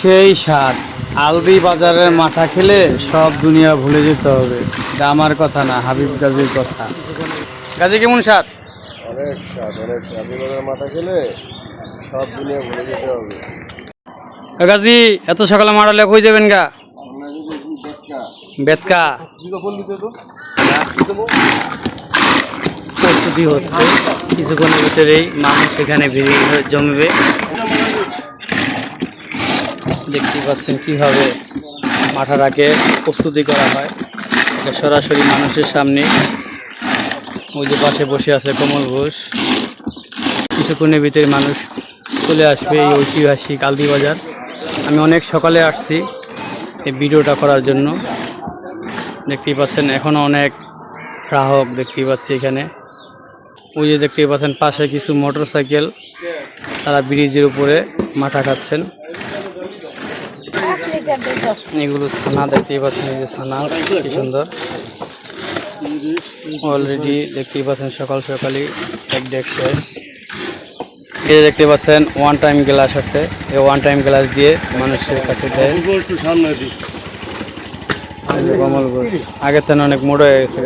সেই স্বাদ। আলদি বাজারের মাথা খেলে সব দুনিয়া ভুলে যেতে হবে। এটা আমার কথা না, হাবিব গাজীর কথা। গাজী কেমন স্বাদ? অনেক স্বাদ, অনেক স্বাদ। এবারের মাথা খেলে সব দুনিয়া ভুলে যেতে হবে। গাজী এত সকালে মারালে কই যাবেন গা? বেতকা প্রস্তুতি হচ্ছে, কিছুক্ষণের ভিতরেই মানুষ এখানে ভিড় হয়ে জমবে। দেখতেই পাচ্ছেন কিভাবে মাথাটাকে প্রস্তুতি করা হয়। এটা সরাসরি মানুষের সামনে। ওই যে পাশে বসে আছে কমল ঘোষ। কিছুক্ষণের ভিতরে মানুষ চলে আসবে এই ঐতিহাসিক আলদি বাজার। আমি অনেক সকালে আসছি এই ভিডিওটা করার জন্য। দেখতেই পাচ্ছেন এখনও অনেক গ্রাহক দেখতেই পাচ্ছি এখানে। ওই যে দেখতেই পাচ্ছেন পাশে কিছু মোটর সাইকেল, তারা ব্রিজের উপরে মাথা খাচ্ছেন। এগুলো ছানা দেখতেই পাচ্ছেন, এই যে ছানা কি সুন্দর। অলরেডি দেখতেই পাচ্ছেন সকাল সকালই এক ডেক শেষ। এই দেখতে পাচ্ছেন ওয়ান টাইম গ্লাস আছে, এই ওয়ান টাইম গ্লাস দিয়ে মানুষের কাছে দেয়। কমল ঘোষ আগের থেকে অনেক মোটা হয়ে গেছে।